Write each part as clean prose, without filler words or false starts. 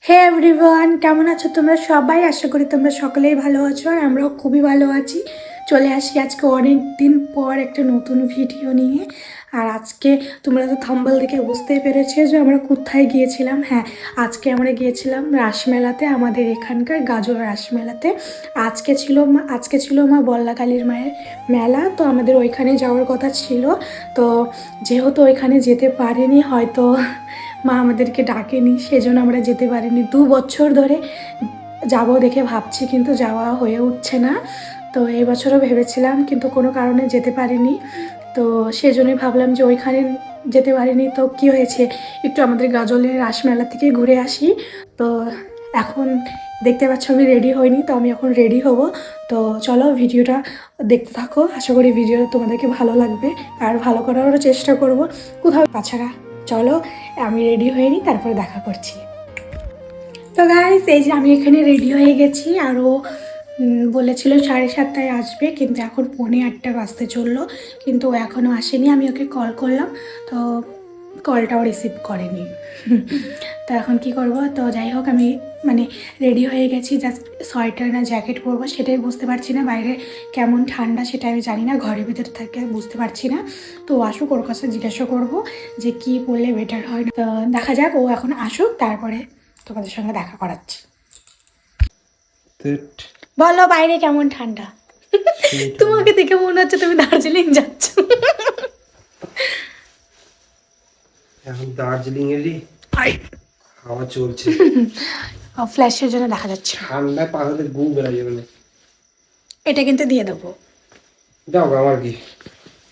হে everyone, কেমন আছো তোমরা সবাই? আশা করি তোমরা সকলেই ভালো আছো আর আমরাও খুবই ভালো আছি। চলে আসি আজকে অনেক দিন পর একটা নতুন ভিডিও নিয়ে। আর আজকে তোমরা তো থাম্বনেল দেখে বুঝতেই পেরেছো যে আমরা কোথায় গিয়েছিলাম। হ্যাঁ, আজকে আমরা গিয়েছিলাম রাসমেলাতে, আমাদের এখানকার গাজল রাসমেলাতে। আজকে ছিল মা বল্লাকালীর মায়ের মেলা, তো আমাদের ওইখানে যাওয়ার কথা ছিল। তো যেহেতু ওইখানে যেতে পারিনি, হয়তো মা আমাদেরকে ডাকেনি, সেজন্য আমরা যেতে পারিনি। 2 বছর ধরে যাব দেখে ভাবছি, কিন্তু যাওয়া হয়ে উঠছে না। তো এই বছরও ভেবেছিলাম, কিন্তু কোনো কারণে যেতে পারিনি। তো সেজন্যই ভাবলাম যে ওইখানে যেতে পারিনি তো কি হয়েছে, একটু আমাদের গাজলের রাসমেলা থেকে ঘুরে আসি। তো এখন দেখতে পাচ্ছ আমি রেডি হইনি, তো আমি এখন রেডি হব। তো চলো ভিডিওটা দেখতে থাকো, আশা করি ভিডিওটা তোমাদেরকে ভালো লাগবে আর ভালো করারও চেষ্টা করব। কোথাও তাছাড়া চলো আমি রেডি হয়ে নিই, তারপরে দেখা করছি। তো গাইস, এই যে আমি এখানে রেডি হয়ে গেছি। আরও বলেছিল 7:30টায় আসবে, কিন্তু এখন 7:45 বাজতে চললো, কিন্তু ও এখনও আসেনি। আমি ওকে কল করলাম, তো কলটাও রিসিভ করেনি। তো এখন কি করব? তো যাই হোক, আমি রেডি হয়ে গেছি। জাস্ট সোয়েটার না জ্যাকেট পরবো সেটাই বুঝতে পারছি না। বাইরে কেমন ঠান্ডা সেটা আমি জানি না, ঘরের ভিতর থেকে বুঝতে পারছি না। তো আসুক, ওর কাছে জিজ্ঞাসা করবো যে কি পরলে বেটার হয়। তো দেখা যাক, ও এখন আসুক, তারপরে তোমাদের সঙ্গে দেখা করাচ্ছি। বলো বাইরে কেমন ঠান্ডা? তোমাকে দেখে মনে হচ্ছে তুমি দার্জিলিং যাচ্ছ। এখন দার্জিলিং এরই হাওয়া চলছে। ফ্ল্যাশের জন্য দেখা যাচ্ছে। ঠান্ডায় পাখাতে গু বেড়াই যাবে না। এটা কিন্তু দিয়ে দেবো। যাও আমার কি,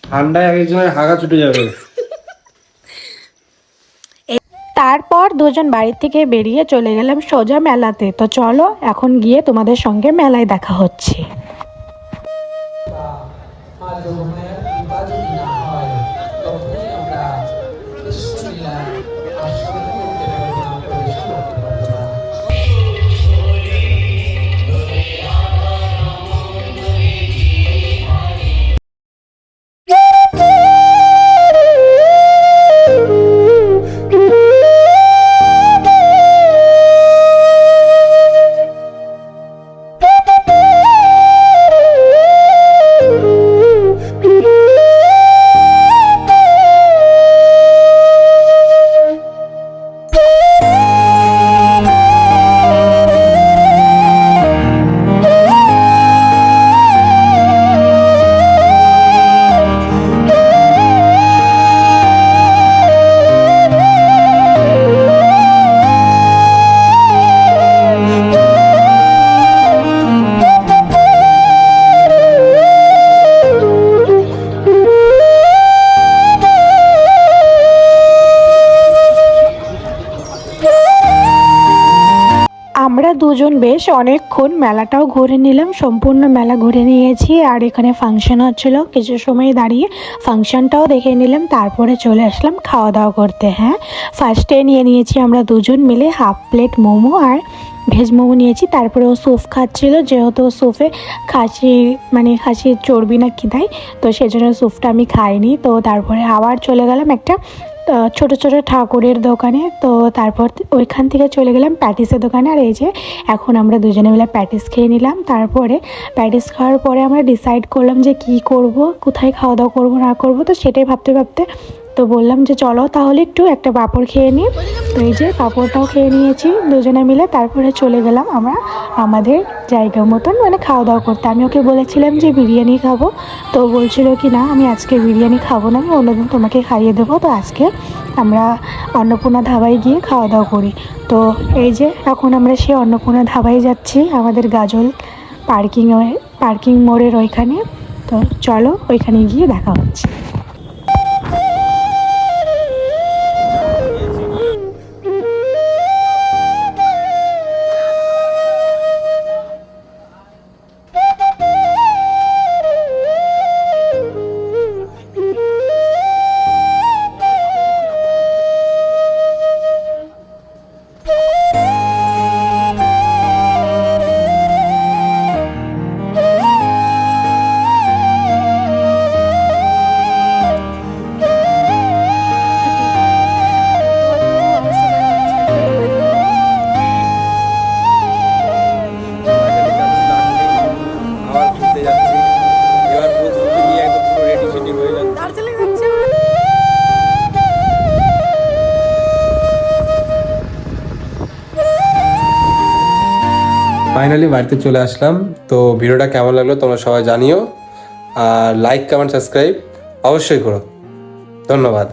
ঠান্ডায় এক একজনের হাগা ছুটে যাবে। তারপর দুজন বাড়ি থেকে বেরিয়ে চলে গেলাম সোজা মেলাতে। তো চলো এখন গিয়ে তোমাদের সঙ্গে মেলায় দেখা হচ্ছে। আমরা দুজন বেশ অনেকক্ষণ মেলাটাও ঘুরে নিলাম, সম্পূর্ণ মেলা ঘুরে নিয়েছি। আর এখানে ফাংশন হচ্ছিল, কিছু সময় দাঁড়িয়ে ফাংশনটাও দেখে নিলাম, তারপরে চলে আসলাম খাওয়া দাওয়া করতে। হ্যাঁ, ফার্স্টে নিয়েছি আমরা দুজন মিলে হাফ প্লেট মোমো আর ভেজ মোমো নিয়েছি। তারপরে ও স্যুপ খাচ্ছিল, যেহেতু স্যুপে খাসির চর্বি না কি দেয়, তো সেজন্য স্যুপটা আমি খাইনি। তো তারপরে আবার চলে গেলাম একটা ছোট ছোট ঠাকুরের দোকানে। তো তারপর ওইখান থেকে চলে গেলাম প্যাটিসের দোকানে। আর এই যে এখন আমরা দুজনে মিলে প্যাটিস খেয়ে নিলাম। তারপরে প্যাটিস খাওয়ার পরে আমরা ডিসাইড করলাম যে কি করব, কোথায় খাওয়া দাওয়া করবো না করবো। তো সেটাই ভাবতে ভাবতে তো বললাম যে চলো তাহলে একটু একটা পাঁপড় খেয়ে নিই। তো এই যে পাঁপড়টাও খেয়ে নিয়েছি দুজনে মিলে। তারপরে চলে গেলাম আমরা আমাদের জায়গা মতন খাওয়া দাওয়া করতে। আমি ওকে বলেছিলাম যে বিরিয়ানি খাবো, তো বলছিল কি না আমি আজকে বিরিয়ানি খাবো না, আমি অন্যদিন তোমাকে খাইয়ে দেবো। তো আজকে আমরা অন্নপূর্ণা ধাবায় গিয়ে খাওয়া দাওয়া করি। তো এই যে এখন আমরা সেই অন্নপূর্ণা ধাবায় যাচ্ছি, আমাদের গাজল পার্কিং মোড়ের ওইখানে। তো চলো ওইখানে গিয়ে দেখা হচ্ছে। ফাইনালি বাড়িতে চলে আসলাম। তো ভিডিওটা কেমন লাগলো তোমরা সবাই জানিও, আর লাইক কমেন্ট সাবস্ক্রাইব অবশ্যই করো। ধন্যবাদ।